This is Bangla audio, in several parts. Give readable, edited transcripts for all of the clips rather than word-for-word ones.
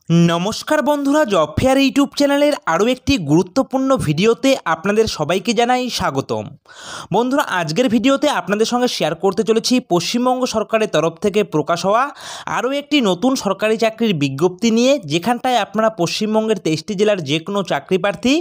नमस्कार बंधुरा जब फेयर यूट्यूब चैनल आरो एक गुरुत्वपूर्ण भिडियोते आपनादेर सबाइके जानाई स्वागतम। बंधुरा आजकेर भिडियोते आपनादेर संगे शेयर करते चलेछि पश्चिमबंग सरकारेर तरफ थेके प्रकाश हওয়া आरो एकटी नतून सरकारी चाकरिर विज्ञप्ति निये, जेखानटाय आपनारा पश्चिमबंगेर 23टी जेलार जे कोनो चाकरि प्रार्थी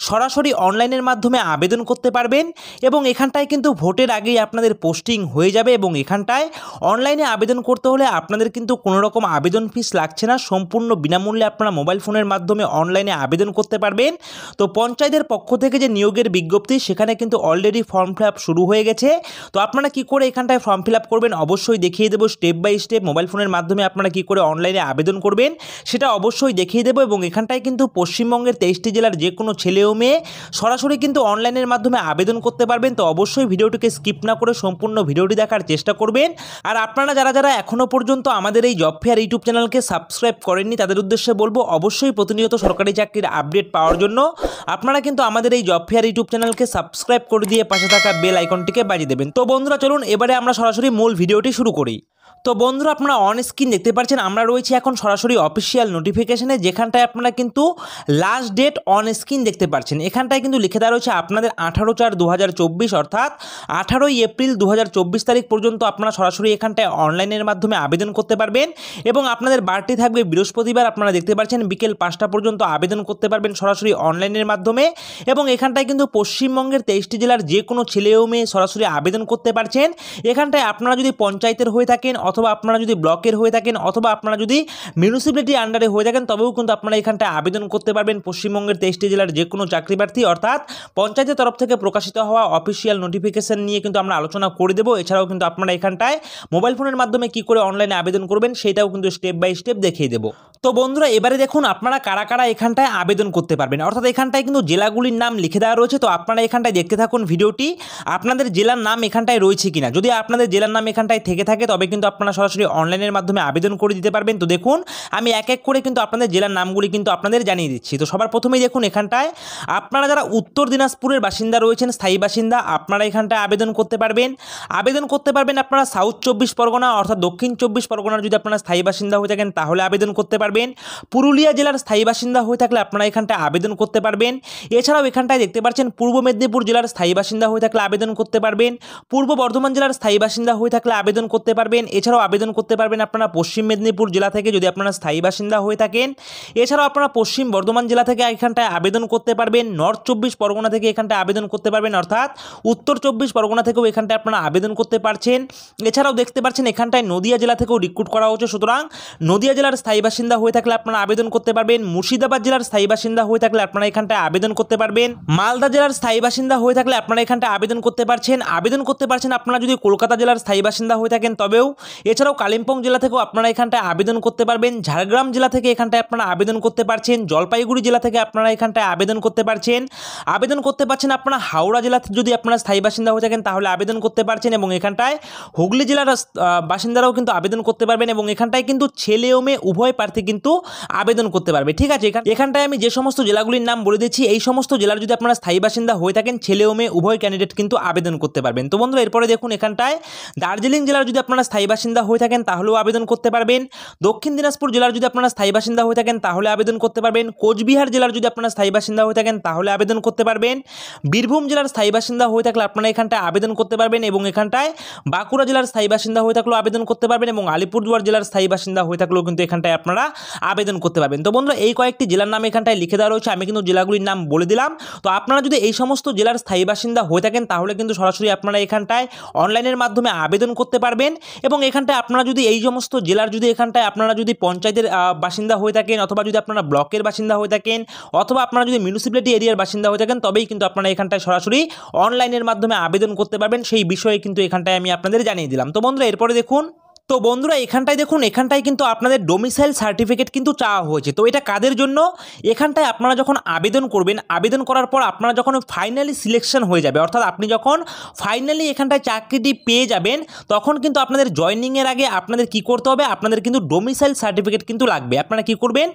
सरासरि अनलाइनेर माध्यमे आवेदन करते पारबेन एबं एखानटाय किन्तु भोटेर आगेई आपनादेर पोस्टिंग हये जाबे एबं एखानटाय अनलाइने आवेदन करते होले आपनादेर किन्तु कोनो रकम आवेदन फिस लागछे ना, सम्पूर्ण বিনামূল্যে আপনারা মোবাইল ফোনের মাধ্যমে অনলাইনে আবেদন করতে পারবেন। তো পঞ্চায়েতের পক্ষ থেকে যে নিয়োগের বিজ্ঞপ্তি সেখানে কিন্তু অলরেডি ফর্ম ফিল আপ শুরু হয়ে গেছে। তো আপনারা কি করে এখানটায় ফর্ম ফিল আপ করবেন অবশ্যই দেখিয়ে দেবো স্টেপ বাই স্টেপ। মোবাইল ফোনের মাধ্যমে আপনারা কি করে অনলাইনে আবেদন করবেন সেটা অবশ্যই দেখিয়ে দেবো এবং এখানটায় কিন্তু পশ্চিমবঙ্গের 23টি জেলার যে কোনো ছেলে ও মেয়ে সরাসরি কিন্তু অনলাইনের মাধ্যমে আবেদন করতে পারবেন। তো অবশ্যই ভিডিওটিকে স্কিপ না করে সম্পূর্ণ ভিডিওটি দেখার চেষ্টা করবেন। আর আপনারা যারা যারা এখনো পর্যন্ত আমাদের এই জব ফেয়ার ইউটিউব চ্যানেলকে সাবস্ক্রাইব করেননি তাদের উদ্দেশ্যে বলবো অবশ্যই প্রতিনিয়ত সরকারি চাকরির আপডেট পাওয়ার জন্য আপনারা কিন্তু আমাদের এই জব ফেয়ার ইউটিউব চ্যানেলকে সাবস্ক্রাইব করে দিয়ে পাশে থাকা বেল আইকনটিকে বাজিয়ে দেবেন। তো বন্ধুরা চলুন এবারে আমরা সরাসরি মূল ভিডিওটি শুরু করি। তো বন্ধুরা আপনারা অন স্ক্রিন দেখতে পাচ্ছেন আমরা রয়েছি এখন সরাসরি অফিসিয়াল নোটিফিকেশনে, যেখানটায় আপনারা কিন্তু লাস্ট ডেট অন স্ক্রিন দেখতে পাচ্ছেন। এখানটায় কিন্তু লিখে দেওয়া রয়েছে আপনাদের 18/4/2024 অর্থাৎ 18 এপ্রিল 2024 তারিখ পর্যন্ত আপনারা সরাসরি এখানটায় অনলাইনের মাধ্যমে আবেদন করতে পারবেন এবং আপনাদের বারটি থাকবে বৃহস্পতিবার। আপনারা দেখতে পাচ্ছেন বিকেল 5টা পর্যন্ত আবেদন করতে পারবেন সরাসরি অনলাইনের মাধ্যমে এবং এখানটায় কিন্তু পশ্চিমবঙ্গের 23টি জেলার যে কোনো ছেলে ও মেয়ে সরাসরি আবেদন করতে পারছেন। এখানটায় আপনারা যদি পঞ্চায়েতের হয়ে থাকেন অথবা আপনারা যদি ব্লকের হয়ে থাকেন অথবা আপনারা যদি মিউনিসিপ্যালিটি আন্ডারে হয়ে থাকেন তবেও কিন্তু আপনারা এখানটায় আবেদন করতে পারবেন পশ্চিমবঙ্গের 23টি জেলার যে কোনো চাকরি প্রার্থী। অর্থাৎ পঞ্চায়েতের তরফ থেকে প্রকাশিত হওয়া অফিসিয়াল নোটিফিকেশন নিয়ে কিন্তু আমরা আলোচনা করে দেবো। এছাড়াও কিন্তু আপনারা এখানটায় মোবাইল ফোনের মাধ্যমে কি করে অনলাইনে আবেদন করবেন সেটাও কিন্তু স্টেপ বাই স্টেপ দেখিয়ে দেবো। তো বন্ধুরা এবারে দেখুন আপনারা কারা কারা এখানটায় আবেদন করতে পারবেন। অর্থাৎ এখানটায় কিন্তু জেলাগুলির নাম লিখে দেওয়া রয়েছে। তো আপনারা এখানটায় দেখতে থাকুন ভিডিওটি, আপনাদের জেলার নাম এখানটায় রয়েছে কিনা। যদি আপনাদের জেলার নাম এখানটায় থেকে থাকে তবে কিন্তু আপনারা সরাসরি অনলাইনের মাধ্যমে আবেদন করে দিতে পারবেন। তো দেখুন আমি এক এক করে কিন্তু আপনাদের জেলার নামগুলি কিন্তু আপনাদের জানিয়ে দিচ্ছি। তো সবার প্রথমেই দেখুন এখানটায় আপনারা যারা উত্তর দিনাজপুরের বাসিন্দা রয়েছেন, স্থায়ী বাসিন্দা, আপনারা এখানটায় আবেদন করতে পারবেন। আবেদন করতে পারবেন আপনারা সাউথ 24 পরগনা অর্থাৎ দক্ষিণ 24 পরগনার যদি আপনারা স্থায়ী বাসিন্দা হয়ে থাকেন তাহলে আবেদন করতে পারবেন। পুরুলিয়া জেলার স্থায়ী বাসিন্দা হয়ে থাকলে আপনারা এখানটায় আবেদন করতে পারবেন। এছাড়াও এখানটায় দেখতে পাচ্ছেন পূর্ব মেদিনীপুর জেলার স্থায়ী বাসিন্দা হয়ে থাকলে আবেদন করতে পারবেন। পূর্ব বর্ধমান জেলার স্থায়ী বাসিন্দা হয়ে থাকলে আবেদন করতে পারবেন। এছাড়াও আবেদন করতে পারবেন আপনারা পশ্চিম মেদিনীপুর জেলা থেকে যদি আপনারা স্থায়ী বাসিন্দা হয়ে থাকেন। এছাড়াও আপনারা পশ্চিম বর্ধমান জেলা থেকে এখানটায় আবেদন করতে পারবেন। নর্থ 24 পরগনা থেকে এখানটায় আবেদন করতে পারবেন অর্থাৎ উত্তর 24 পরগনা থেকেও এখানটায় আপনারা আবেদন করতে পারছেন। এছাড়াও দেখতে পাচ্ছেন এখানটায় নদিয়া জেলা থেকেও রিক্রুট করা হচ্ছে, সুতরাং নদিয়া জেলার স্থায়ী বাসিন্দা হয়ে থাকলে আপনারা আবেদন করতে পারবেন। মুর্শিদাবাদ জেলার স্থায়ী বাসিন্দা হয়ে থাকলে আপনারা এখানটায় আবেদন করতে পারবেন। মালদা জেলার স্থায়ী বাসিন্দা হয়ে থাকলে আপনারা এখানটায় আবেদন করতে পারছেন। আপনারা যদি কলকাতা জেলার স্থায়ী বাসিন্দা হয়ে থাকেন তবেও। এছাড়াও কালিম্পং জেলা থেকেও আপনারা এখানটায় আবেদন করতে পারবেন। ঝাড়গ্রাম জেলা থেকে এখানটায় আপনারা আবেদন করতে পারছেন। জলপাইগুড়ি জেলা থেকে আপনারা এখানটায় আবেদন করতে পারছেন। আপনারা হাওড়া জেলাতে যদি আপনারা স্থায়ী বাসিন্দা হয়ে থাকেন তাহলে আবেদন করতে পারছেন এবং এখানটায় হুগলি জেলার বাসিন্দারাও কিন্তু আবেদন করতে পারবেন এবং এখানটায় কিন্তু ছেলে ও মেয়ে উভয় প্রার্থী কিন্তু আবেদন করতে পারবে। ঠিক আছে, এখানটায় আমি যে সমস্ত জেলাগুলির নাম বলে দিচ্ছি এই সমস্ত জেলার যদি আপনারা স্থায়ী বাসিন্দা হয়ে থাকেন ছেলে ও মেয়ে উভয় ক্যান্ডিডেট কিন্তু আবেদন করতে পারবেন। তো বন্ধুরা এরপরে দেখুন এখানটায় দার্জিলিং জেলার যদি আপনারা স্থায়ী বাসিন্দা হয়ে থাকেন তাহলেও আবেদন করতে পারবেন। দক্ষিণ দিনাজপুর জেলার যদি আপনারা স্থায়ী বাসিন্দা হয়ে থাকেন তাহলে আবেদন করতে পারবেন। কোচবিহার জেলার যদি আপনারা স্থায়ী বাসিন্দা হয়ে থাকেন তাহলে আবেদন করতে পারবেন। বীরভূম জেলার স্থায়ী বাসিন্দা হয়ে থাকলে আপনারা এখানটায় আবেদন করতে পারবেন এবং এখানটায় বাঁকুড়া জেলার স্থায়ী বাসিন্দা হয়ে থাকলেও আবেদন করতে পারবেন এবং আলিপুরদুয়ার জেলার স্থায়ী বাসিন্দা হয়ে থাকলেও কিন্তু এখানটায় আপনারা আবেদন করতে পারবেন। তো বন্ধুরা এই কয়েকটি জেলার নাম এখানটায় লিখে দেওয়া রয়েছে, আমি কিন্তু জেলাগুলির নাম বলে দিলাম। তো আপনারা যদি এই সমস্ত জেলার স্থায়ী বাসিন্দা হয়ে থাকেন তাহলে কিন্তু সরাসরি আপনারা এখানটায় অনলাইনের মাধ্যমে আবেদন করতে পারবেন এবং এখানটায় আপনারা যদি এই সমস্ত জেলার যদি এখানটায় আপনারা যদি পঞ্চায়েতের বাসিন্দা হয়ে থাকেন অথবা যদি আপনারা ব্লকের বাসিন্দা হয়ে থাকেন অথবা আপনারা যদি মিউনিসিপ্যালিটি এরিয়ার বাসিন্দা হয়ে থাকেন তবেই কিন্তু আপনারা এখানটায় সরাসরি অনলাইনের মাধ্যমে আবেদন করতে পারবেন। সেই বিষয়ে কিন্তু এখানটায় আমি আপনাদের জানিয়ে দিলাম। তো বন্ধুরা এরপরে দেখুন তো বন্ধুরা এখানটায় কিন্তু আপনাদের ডোমিসাইল সার্টিফিকেট কিন্তু চাওয়া হয়েছে। তো এটা কাদের জন্য? এখানটায় আপনারা যখন আবেদন করবেন, আবেদন করার পর আপনারা যখন ফাইনালি সিলেকশন হয়ে যাবে অর্থাৎ আপনি যখন ফাইনালি এখানটায় চাকরিটি পেয়ে যাবেন তখন কিন্তু আপনাদের জয়েনিংয়ের আগে আপনাদের কি করতে হবে, আপনাদের কিন্তু ডোমিসাইল সার্টিফিকেট কিন্তু লাগবে। আপনারা কি করবেন,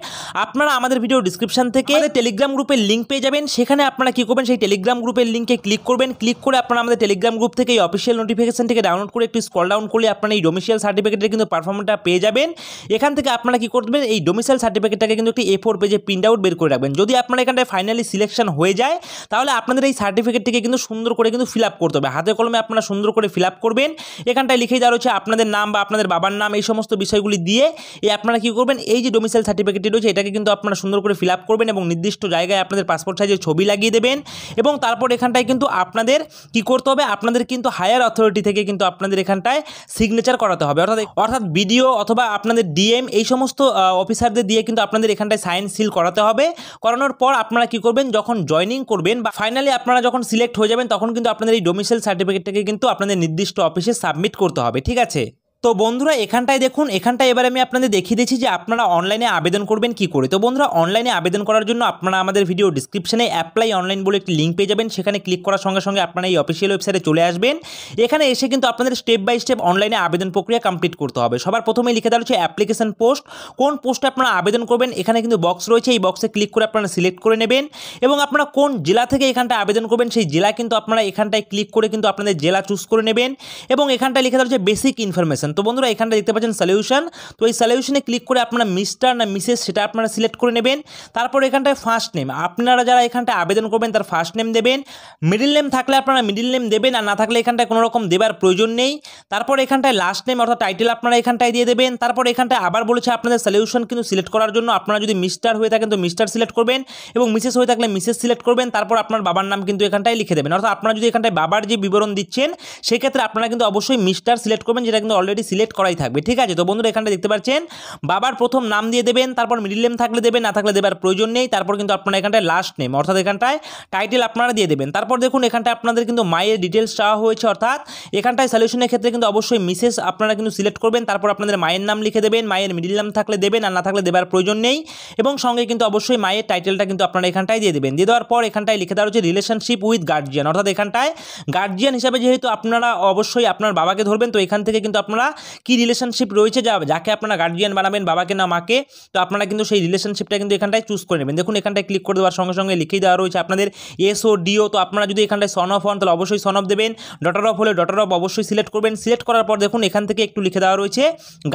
আপনারা আমাদের ভিডিও ডিসক্রিপশন থেকে টেলিগ্রাম গ্রুপের লিঙ্ক পেয়ে যাবেন, সেখানে আপনারা কি করবেন সেই টেলিগ্রাম গ্রুপের লিঙ্কে ক্লিক করবেন। ক্লিক করে আপনারা আমাদের টেলিগ্রাম গ্রুপ থেকে এই অফিসিয়াল নোটিফিকেশন থেকে ডাউনলোড করে একটু স্ক্রল ডাউন করলে আপনারা এই ডোমিসাইল সার্টিফিকেট সার্টিফিকেটের কিন্তু পারফরমেন্সটা পেয়ে যাবেন। এখান থেকে আপনারা কি করবেন, এই ডোমিসাইল সার্টিফিকেটটাকে কিন্তু একটি A4 পেজে প্রিন্ট আউট বের করে রাখবেন। যদি আপনারা এখানটায় ফাইনালি সিলেকশন হয়ে যায় তাহলে আপনাদের এই সার্টিফিকেটটিকে কিন্তু সুন্দর করে কিন্তু ফিল আপ করতে হবে, হাতে কলমে আপনারা সুন্দর করে ফিল আপ করবেন। এখানটায় লিখে দেওয়া রয়েছে আপনাদের নাম বা আপনাদের বাবার নাম, এই সমস্ত বিষয়গুলি দিয়ে আপনারা কি করবেন, এই যে ডোমিসাইল সার্টিফিকেটটি রয়েছে এটাকে কিন্তু আপনারা সুন্দর করে ফিল আপ করবেন এবং নির্দিষ্ট জায়গায় আপনাদের পাসপোর্ট সাইজের ছবি লাগিয়ে দেবেন। এবং তারপর এখানটায় কিন্তু আপনাদের কি করতে হবে, আপনাদের কিন্তু হায়ার অথরিটি থেকে কিন্তু আপনাদের এখানটায় সিগনেচার করাতে হবে, অর্থাৎ বিডিও অথবা আপনাদের ডিএম এই সমস্ত অফিসারদের দিয়ে কিন্তু আপনাদের এখানটায় সাইন সিল করাতে হবে। করানোর পর আপনারা কি করবেন, যখন জয়েনিং করবেন বা ফাইনালি আপনারা যখন সিলেক্ট হয়ে যাবেন তখন কিন্তু আপনাদের এই ডোমিসাইল সার্টিফিকেটটাকে কিন্তু আপনাদের নির্দিষ্ট অফিসে সাবমিট করতে হবে। ঠিক আছে, তো বন্ধুরা এখানটায় দেখুন, এখানটায় এবার আমি আপনাদের দেখিয়ে দিচ্ছি যে আপনারা অনলাইনে আবেদন করবেন কি করে। তো বন্ধুরা অনলাইনে আবেদন করার জন্য আপনারা আমাদের ভিডিও ডিসক্রিপশনে অ্যাপ্লাই অনলাইন বলে একটি লিঙ্ক পেয়ে যাবেন, সেখানে ক্লিক করার সঙ্গে সঙ্গে আপনারা এই অফিসিয়াল ওয়েবসাইটে চলে আসবেন। এখানে এসে কিন্তু আপনাদের স্টেপ বাই স্টেপ অনলাইনে আবেদন প্রক্রিয়া কমপ্লিট করতে হবে। সবার প্রথমেই লিখে দেওয়া রয়েছে অ্যাপ্লিকেশন পোস্ট, কোন পোস্টে আপনারা আবেদন করবেন এখানে কিন্তু বক্স রয়েছে, এই বক্সে ক্লিক করে আপনারা সিলেক্ট করে নেবেন এবং আপনারা কোন জেলা থেকে এখানটায় আবেদন করবেন সেই জেলা কিন্তু আপনারা এখানটায় ক্লিক করে কিন্তু আপনাদের জেলা চুজ করে নেবেন এবং এখানটায় লিখে দেওয়া রয়েছে বেসিক ইনফরমেশন। তো বন্ধুরা এখানটা দেখতে পাচ্ছেন সলিউশন, তো এই সলিউশনে ক্লিক করে আপনারা মিস্টার না মিসেস সেটা আপনারা সিলেক্ট করে নেবেন। তারপর এখানটায় ফার্স্ট নেম, আপনারা যারা এখানটায় আবেদন করবেন তার ফার্স্ট নেম দেবেন, মিডিল নেম থাকলে আপনারা মিডিল নেম দেবেন আর না থাকলে এখানটায় কোনো রকম দেবার প্রয়োজন নেই। তারপর এখানটায় লাস্ট নেম অর্থাৎ টাইটেল আপনারা এখানটায় দিয়ে দেবেন। তারপর এখানটায় আবার বলেছে আপনাদের সলিউশন কিন্তু সিলেক্ট করার জন্য আপনারা যদি মিস্টার হয়ে থাকেন তো মিস্টার সিলেক্ট করবেন এবং মিসেস হয়ে থাকলে মিসেস সিলেক্ট করবেন। তারপর আপনার বাবার নাম কিন্তু এখানটায় লিখে দেবেন, অর্থাৎ আপনারা যদি এখানটায় বাবার যে বিবরণ দিচ্ছেন সেক্ষেত্রে আপনারা কিন্তু অবশ্যই মিস্টার সিলেক্ট করবেন, যেটা কিন্তু অলরেডি সিলেক্ট করাই থাকবে। ঠিক আছে, তো বন্ধুরা এখানটা দেখতে পাচ্ছেন বাবার প্রথম নাম দিয়ে দেবেন, তারপর মিডিল নেম থাকলে দেবেন, না থাকলে দেবার প্রয়োজন নেই। তারপর কিন্তু আপনারা এখানটায় লাস্ট নেম অর্থাৎ এখানটায় টাইটেল আপনারা দিয়ে দেবেন। তারপর দেখুন এখানটায় আপনাদের কিন্তু মায়ের ডিটেলস চাওয়া হয়েছে, অর্থাৎ এখানটায় সলিউশনের ক্ষেত্রে কিন্তু অবশ্যই মিসেস আপনারা কিন্তু সিলেক্ট করবেন। তারপর আপনাদের মায়ের নাম লিখে দেবেন, মায়ের মিডিল নাম থাকলে দেবেন আর না থাকলে দেবার প্রয়োজন নেই এবং সঙ্গে কিন্তু অবশ্যই মায়ের টাইটেলটা কিন্তু আপনারা এখানটায় দিয়ে দেবেন। দিয়ে দেওয়ার পর এখানটায় লিখে দেওয়া হচ্ছে রিলেশনশিপ উইথ গার্জিয়ান, অর্থাৎ এখানটায় গার্জিয়ান হিসাবে যেহেতু আপনারা অবশ্যই আপনার বাবাকে ধরবেন, তো এখান থেকে কিন্তু আপনারা কি রিলেশনশিপ রয়েছে যাকে আপনারা গার্জিয়ান বানাবেন, বাবাকে না মাকে, তো আপনারা কিন্তু সেই রিলেশনশিপটা কিন্তু এখানটায় চুজ করে নেবেন। দেখুন এখানটায় ক্লিক করে দেওয়ার সঙ্গে সঙ্গে লিখেই দেওয়া রয়েছে আপনাদের এসও ডিও, তো আপনারা যদি এখানটায় সন অফ হন তাহলে অবশ্যই সন অফ দেবেন, ডটার অফ হলে ডটার অফ অবশ্যই সিলেক্ট করবেন। সিলেক্ট করার পর দেখুন এখান থেকে একটু লিখে দেওয়া রয়েছে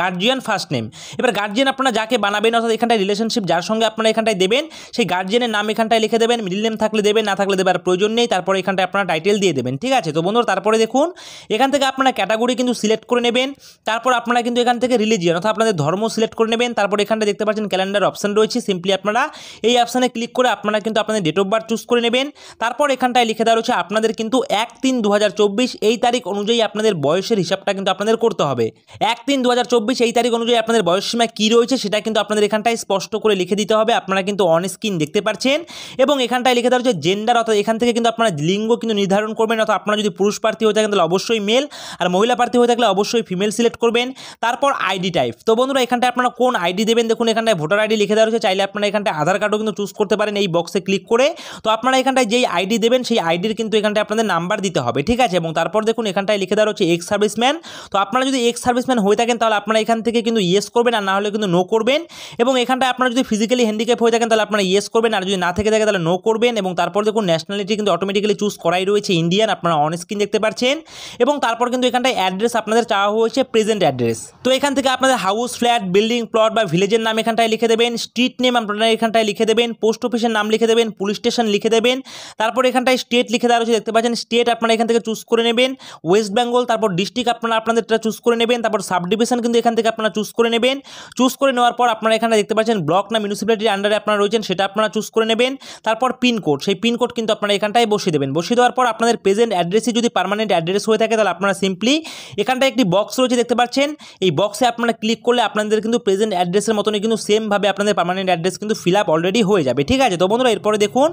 গার্জিয়ান ফার্স্ট নেম। এবার গার্জিয়ান আপনারা যাকে বানাবেন অর্থাৎ এখানটায় রিলেশনশিপ যার সঙ্গে আপনারা এখানটায় দেবেন সেই গার্জিয়ানের নাম এখানটায় লিখে দেবেন, মিডিল নেম থাকলে দেবেন, না থাকলে দেবার প্রয়োজন নেই। তারপরে এখানটায় আপনারা টাইটেল দিয়ে দেবেন। ঠিক আছে, তো বন্ধুরা তারপরে দেখুন এখান থেকে আপনারা ক্যাটাগরি কিন্তু সিলেক্ট করে নেবেন। তারপর আপনারা কিন্তু এখান থেকে রিলিজিয়ন অর্থাৎ আপনাদের ধর্ম সিলেক্ট করে নেবেন। তারপর এখানটা দেখতে পাচ্ছেন ক্যালেন্ডার অপশন রয়েছে, সিম্পলি আপনারা এই অপশানে ক্লিক করে আপনারা কিন্তু আপনাদের ডেট অফ বার্থ চুজ করে নেবেন। তারপর এখানটায় লিখে দেওয়া রয়েছে আপনাদের কিন্তু 1/3/2024 এই তারিখ অনুযায়ী আপনাদের বয়সের হিসাবটা কিন্তু আপনাদের করতে হবে। 1/3/2024 এই তারিখ অনুযায়ী আপনাদের বয়সসীমা কী রয়েছে সেটা কিন্তু আপনাদের এখানটায় স্পষ্ট করে লিখে দিতে হবে। আপনারা কিন্তু অন স্ক্রিন দেখতে পাচ্ছেন এবং এখানটায় লিখে দেওয়া রয়েছে জেন্ডার, অর্থাৎ এখান থেকে কিন্তু আপনারা লিঙ্গ কিন্তু নির্ধারণ করবেন, অর্থাৎ আপনারা যদি পুরুষ প্রার্থী হয়ে থাকেন তাহলে অবশ্যই মেল আর মহিলা প্রার্থী হয়ে থাকলে অবশ্যই ফিমেল সিলেক্ট করবেন। তারপর আইডি টাইপ, তো বন্ধুরা এখানটায় আপনারা কোন আইডি দেবেন, দেখুন এখানটায় ভোটার আইডি লিখে দেওয়া রয়েছে, চাইলে আপনারা এখানটায় আধার কার্ডও কিন্তু চুজ করতে পারেন এই বক্সে ক্লিক করে। তো আপনারা এখানটায় যেই আইডি দেবেন সেই আইডির কিন্তু এখানটায় আপনাদের নাম্বার দিতে হবে। ঠিক আছে, এবং তারপর দেখুন এখানটায় লিখে দেওয়া রয়েছে এক্স সার্ভিসম্যান, তো আপনারা যদি এক্স সার্ভিসম্যান হয়ে থাকেন তাহলে আপনারা এখান থেকে কিন্তু ইয়েস করবেন আর না হলে কিন্তু নো করবেন। এবং এখানটায় আপনারা যদি ফিজিক্যালি হ্যান্ডিক্যাপ হয়ে থাকেন তাহলে আপনারা ইয়েস করবেন আর যদি না থেকে থাকে তাহলে নো করবেন। এবং তারপর দেখুন ন্যাশনালিটি কিন্তু অটোমেটিক্যালি চুজ করাই রয়েছে ইন্ডিয়ান, আপনারা অন স্ক্রিন দেখতে পাচ্ছেন। এবং তারপর কিন্তু এখানটায় অ্যাড্রেস আপনাদের চাওয়া হয়েছে প্রেজেন্ট অ্যাড্রেস, তো এখান থেকে আপনাদের হাউস, ফ্ল্যাট, বিল্ডিং, প্লট বা ভিলেজের নাম এখানটায় লিখে দেবেন, স্ট্রিট নেম আপনারা এখানটায় লিখে দেবেন, পোস্ট অফিসের নাম লিখে দেবেন, পুলিশ স্টেশন লিখে দেবেন। তারপর এখানটায় স্টেট লিখে দেওয়া রয়েছে, দেখতে পাচ্ছেন স্টেট আপনারা এখান থেকে চুজ করে নেবেন, ওয়েস্ট বেঙ্গল। তারপর ডিস্ট্রিক্ট আপনারা আপনাদেরটা চুজ করে নেবেন। তারপর সাব ডিভিশন কিন্তু এখান থেকে আপনারা চুজ করে নেবেন। চুজ করে নেওয়ার পর আপনারা এখানে দেখতে পাচ্ছেন ব্লক না মিউনিসিপ্যালিটির আন্ডারে আপনারা রয়েছেন সেটা আপনারা চুজ করে নেবেন। তারপর পিনকোড, সেই পিনকোড কিন্তু আপনারা এখানটায় বসিয়ে দেবেন। বসিয়ে দেওয়ার পর আপনাদের প্রেজেন্ট অ্যাড্রেসই যদি পার্মানেন্ট অ্যাড্রেস হয়ে থাকে তাহলে আপনারা সিম্পলি এখানটায় একটি বক্স রয়েছে দেখতে পাচ্ছেন, এই বক্সে আপনারা ক্লিক করলে আপনাদের কিন্তু প্রেজেন্ট অ্যাড্রেসের মতনই কিন্তু সেমভাবে আপনাদের পার্মানেন্ট অ্যাড্রেস কিন্তু ফিল আপ অলরেডি হয়ে যাবে। ঠিক আছে, তো বন্ধুরা এরপরে দেখুন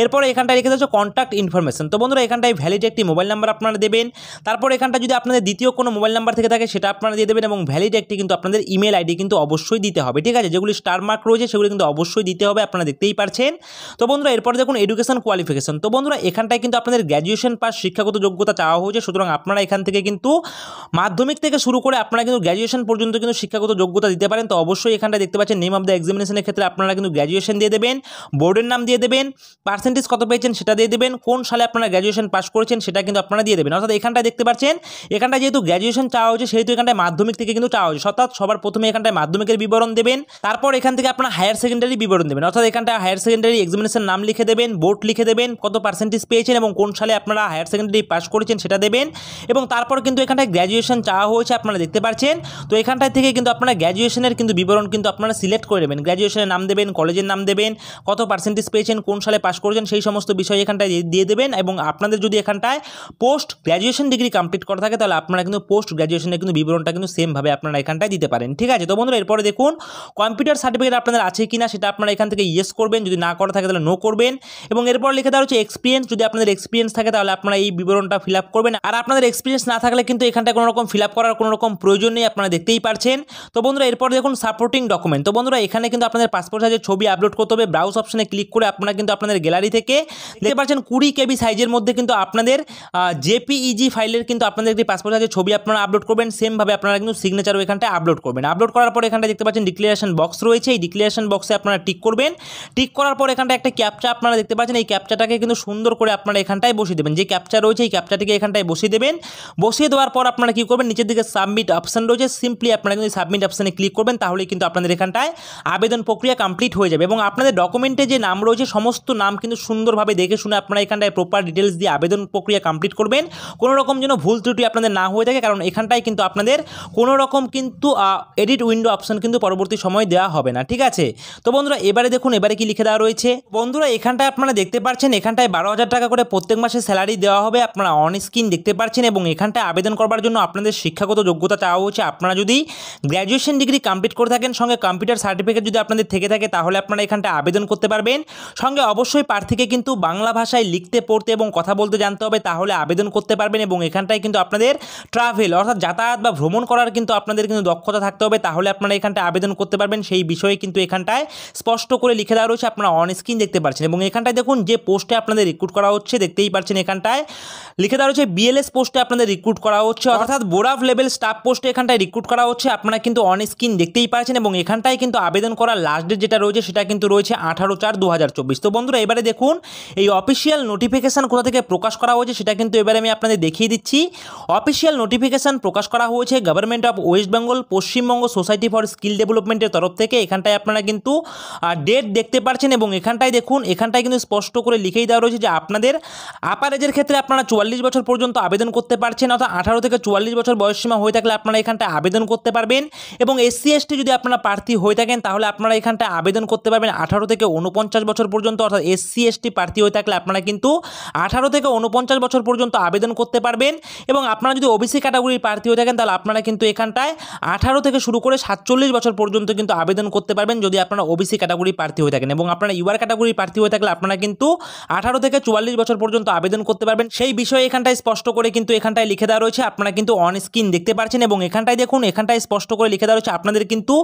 এরপরে এখানটায় লিখে দেওয়া কন্ট্যাক্ট ইনফরমেশন, তো বন্ধুরা এখানটায় ভ্যালিড একটি মোবাইল নাম্বার আপনারা দেবেন। তারপর এখানটা যদি আপনাদের দ্বিতীয় কোনো মোবাইল নাম্বার থেকে থাকে সেটা আপনারা দিয়ে দেবেন এবং ভ্যালিড একটি কিন্তু আপনাদের ইমেল আইডি কিন্তু অবশ্যই দিতে হবে। ঠিক আছে, যেগুলি স্টার মার্ক রয়েছে সেগুলি কিন্তু অবশ্যই দিতে হবে, আপনারা দেখতেই পারছেন। তো বন্ধুরা এরপরে দেখুন এডুকেশন কোয়ালিফিকেশন, তো বন্ধুরা এখানটায় কিন্তু আপনাদের গ্র্যাজুয়েশন পাস শিক্ষাগত যোগ্যতা চাওয়া হয়েছে, সুতরাং আপনারা এখান থেকে কিন্তু মাধ্যমিক থেকে শুরু করে আপনারা কিন্তু গ্র্যাজুয়েশন পর্যন্ত কিন্তু শিক্ষাগত যোগ্যতা দিতে পারেন। তো অবশ্যই এখানটায় দেখতে পাচ্ছেন নেম অফ দ্য এক্সামিনেশনের ক্ষেত্রে আপনারা কিন্তু গ্র্যাজুয়েশন দিয়ে দেবেন, বোর্ডের নাম দিয়ে দেবেন, পার্সেন্টেজ কত পেয়েছেন সেটা দিয়ে দেবেন, কোন সালে আপনারা গ্র্যাজুয়েশন পাস করেছেন সেটা কিন্তু আপনারা দিয়ে দেবেন। অর্থাৎ এখানটায় দেখতে পাচ্ছেন এখানটায় যেহেতু গ্র্যাজুয়েশন চাওয়া হয়েছে সেহেতু এখানটায় মাধ্যমিক থেকে কিন্তু চাওয়া হয়েছে। অর্থাৎ সবার প্রথমে এখানটায় মাধ্যমিকের বিবরণ দেবেন, তারপর এখান থেকে আপনারা হায়ার সেকেন্ডারি বিবরণ দেবেন। অর্থাৎ এখানটায় হায়ার সেকেন্ডারি এক্সামিনেশন নাম লিখে দেবেন, বোর্ড লিখে দেবেন, কত পার্সেন্টেজ পেয়েছেন এবং কোন সালে আপনারা হায়ার সেকেন্ডারি পাস করেছেন সেটা দেবেন। এবং তারপর কিন্তু এখানটায় গ্র্যাজুয়েশন চাওয়া হয়েছে আপনারা দেখতে পাচ্ছেন। তো এখানটায় থেকে কিন্তু আপনারা গ্র্যাজুয়েশনের কিন্তু বিবরণ কিন্তু আপনারা সিলেক্ট করে নেবেন, গ্র্যাজুয়েশনের নাম দেবেন, কলেজের নাম দেবেন, কত পার্সেন্টেজ পেয়েছেন, কোন সালে পাস করেছেন সেই সমস্ত বিষয় এখানটায় দিয়ে দেবেন। এবং আপনাদের যদি এখানটায় পোস্ট গ্র্যাজুয়েশন ডিগ্রি কমপ্লিট করা থাকে তাহলে আপনারা কিন্তু পোস্ট গ্র্যাজুয়েশনের কিন্তু বিবরণটা কিন্তু সেমভাবে আপনারা এখানটায় দিতে পারেন। ঠিক আছে, তো বন্ধুরা এরপরে দেখুন কম্পিউটার সার্টিফিকেট আপনাদের আছে কিনা সেটা আপনারা এখান থেকে ইয়েস করবেন, যদি না করা থাকে তাহলে নো করবেন। এবং এরপর লিখে দেওয়া হচ্ছে এক্সপিরিয়েন্স, যদি আপনাদের এক্সপিরিয়েন্স থাকে তাহলে আপনারা এই বিবরণটা ফিল আপ করবেন। আর আপনাদের এক্সপিরিয়েন্স না থাকলে কিন্তু এখানটায় কোনো রকম ফিল আপ করার কোনো রকম প্রয়োজন নেই, আপনারা দেখতেই পারছেন। তো বন্ধুরা এরপর দেখুন সাপোর্টিং ডকুমেন্ট। তো বন্ধুরা এখানে কিন্তু আপনাদের পাসপোর্ট সাইজের ছবি আপলোড করতে হবে। ব্রাউজ অপশনে ক্লিক করে আপনারা কিন্তু আপনাদের গ্যালারি থেকে দেখতে পাচ্ছেন 20 KB সাইজের মধ্যে কিন্তু আপনাদের জেপিইজি ফাইলের কিন্তু আপনাদের একটি পাসপোর্ট সাইজের ছবি আপনারা আপলোড করবেন। সেমভাবে আপনারা কিন্তু সিগনেচারও এখানটায় আপলোড করবেন। আপলোড করার পর এখানটায় দেখতে পাচ্ছেন ডিক্লারেশন বক্স রয়েছে, এই ডিক্লারেশন বক্সে আপনারা টিক করবেন। টিক করার পর এখানটায় একটা ক্যাপচা আপনারা দেখতে পাচ্ছেন, এই ক্যাপচাটাকে কিন্তু সুন্দর করে আপনারা এখানটায় বসিয়ে দেবেন। যে ক্যাপচা রয়েছে এই ক্যাপচাটিকে এখানটায় বসিয়ে দেবেন। বসিয়ে দেওয়ার পর আপনারা কি করবেন, নিচের দিকে সাবমিট অপশন রয়েছে, সিম্পলি আপনারা কিন্তু সাবমিট অপশনে ক্লিক করবেন, তাহলেই কিন্তু আপনাদের এখানটায় আবেদন প্রক্রিয়া কমপ্লিট হয়ে যাবে। এবং আপনাদের ডকুমেন্টে যে নাম রয়েছে সমস্ত নাম কিন্তু সুন্দরভাবে দেখে শুনে আপনারা এখানটায় প্রপার ডিটেলস দিয়ে আবেদন প্রক্রিয়া কমপ্লিট করবেন। কোনো রকম যেন ভুল ত্রুটি আপনাদের না হয়ে থাকে, কারণ এখানটায় কিন্তু আপনাদের কোনো রকম কিন্তু এডিট উইন্ডো অপশন কিন্তু পরবর্তী সময় দেওয়া হবে না। ঠিক আছে, তো বন্ধুরা এবারে দেখুন এবারে কি লিখে দেওয়া রয়েছে। বন্ধুরা এখানটায় আপনারা দেখতে পাচ্ছেন এখানটায় 12,000 টাকা করে প্রত্যেক মাসে স্যালারি দেওয়া হবে, আপনারা অন স্ক্রিন দেখতে পাচ্ছেন। এবং এখানটায় আবেদন করবার জন্য আপনাদের শিক্ষাগত যোগ্যতা চাওয়া হচ্ছে। আপনারা যদি গ্র্যাজুয়েশন ডিগ্রি কমপ্লিট করে থাকেন, সঙ্গে কম্পিউটার সার্টিফিকেট যদি আপনাদের থেকে থাকে তাহলে আপনারা এখানটায় আবেদন করতে পারবেন। সঙ্গে অবশ্যই প্রার্থীকে কিন্তু বাংলা ভাষায় লিখতে পড়তে এবং কথা বলতে জানতে হবে, তাহলে আবেদন করতে পারবেন। এবং এখানটায় কিন্তু আপনাদের ট্রাভেল অর্থাৎ যাতায়াত বা ভ্রমণ করার কিন্তু আপনাদের কিন্তু দক্ষতা থাকতে হবে, তাহলে আপনারা এখানটায় আবেদন করতে পারবেন। সেই বিষয়ে কিন্তু এখানটায় স্পষ্ট করে লিখে দেওয়া রয়েছে, আপনারা অন স্ক্রিন দেখতে পাচ্ছেন। এবং এখানটায় দেখুন যে পোস্টে আপনাদের রিক্রুট করা হচ্ছে দেখতেই পাচ্ছেন, এখানটায় লিখে দেওয়া রয়েছে BLS পোস্টে আপনাদের রিক্রুট করা হচ্ছে, অর্থাৎ বোর্ড লেভেল স্টাফ পোস্টে এখানটায় রিক্রুট করা হচ্ছে, আপনারা কিন্তু অন স্ক্রিন দেখতেই পাচ্ছেন। এবং এখানটায় কিন্তু আবেদন করার লাস্ট ডেট যেটা রয়েছে সেটা কিন্তু রয়েছে 18/4/2024। তো বন্ধুরা এবারে দেখুন এই অফিসিয়াল নোটিফিকেশান কোথা থেকে প্রকাশ করা হয়েছে সেটা কিন্তু এবারে আমি আপনাদের দেখিয়ে দিচ্ছি। অফিসিয়াল নোটিফিকেশান প্রকাশ করা হয়েছে government of West Bengal Paschimbanga society for skill ডেভেলপমেন্টের তরফ থেকে। এখানটায় আপনারা কিন্তু ডেট দেখতে পাচ্ছেন। এবং এখানটায় দেখুন এখানটায় কিন্তু স্পষ্ট করে লিখেই দেওয়া রয়েছে যে আপনাদের আপার এজের ক্ষেত্রে আপনারা 44 বছর পর্যন্ত আবেদন করতে পারছেন, অর্থাৎ 18 থেকে 44 বছর বয়সসীমা হয়ে থাকলে আপনারা এখানটায় আবেদন করতে পারবেন। এবং SC ST যদি আপনারা প্রার্থী হয়ে থাকেন তাহলে আপনারা এখানটায় আবেদন করতে পারবেন 18 থেকে 49 বছর পর্যন্ত, অর্থাৎ SC ST প্রার্থী হয়ে থাকলে আপনারা কিন্তু 18 থেকে 49 বছর পর্যন্ত আবেদন করতে পারবেন। এবং আপনারা যদি OBC ক্যাটাগরির প্রার্থী হয়ে থাকেন তাহলে আপনারা কিন্তু এখানটায় 18 থেকে শুরু করে 47 বছর পর্যন্ত কিন্তু আবেদন করতে পারবেন যদি আপনারা OBC ক্যাটাগরির প্রার্থী হয়ে থাকেন। এবং আপনারা UR ক্যাটাগরির প্রার্থী হয়ে থাকলে আপনারা কিন্তু 18 থেকে 44 বছর পর্যন্ত আবেদন করতে পারবেন। সেই বিষয়ে এখানটায় স্পষ্ট করে কিন্তু এখানটায় লিখে দেওয়া রয়েছে, আপনারা কিন্তু অন স্ক্রিন দেখতে পাচ্ছেন। এবং এখানটায় দেখুন এখানটায় স্পষ্ট করে লিখে দেওয়া রয়েছে আপনাদের কিন্তু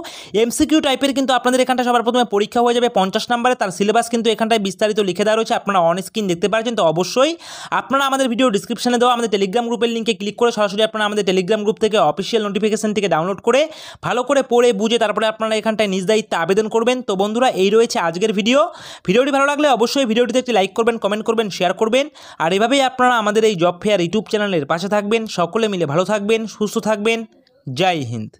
MCQ টাইপের কিন্তু আপনাদের এখানটায় সবার প্রথমে পরীক্ষা হয়ে যাবে 50 নম্বরে, তার সিলেবাস কিন্তু এখানটায় বিস্তারিত লিখে দেওয়া রয়েছে, আপনারা অন স্ক্রিন দেখতে পাচ্ছেন। তো অবশ্যই আপনারা আমাদের ভিডিও ডিসক্রিপশনে দেওয়া আমাদের টেলিগ্রাম গ্রুপের লিঙ্কে ক্লিক করে সরাসরি আপনারা আমাদের টেলিগ্রাম গ্রুপ থেকে অফিসিয়াল নোটিফিকেশন থেকে ডাউনলোড করে ভালো করে পড়ে বুঝে তারপরে আপনারা এখানটায় নিজ দায়িত্বে আবেদন করবেন। তো বন্ধুরা এই রয়েছে আজকের ভিডিওটি ভালো লাগলে অবশ্যই ভিডিওটিতে একটি লাইক করবেন, কমেন্ট করবেন, শেয়ার করবেন। আর এভাবেই আপনারা আমাদের এই জব ফেয়ার ইউটিউব চ্যানেলের পাশে থাকবেন। সকলে মিলে ভালো থাকবেন, সুস্থ থাকবেন। জয় হিন্দ।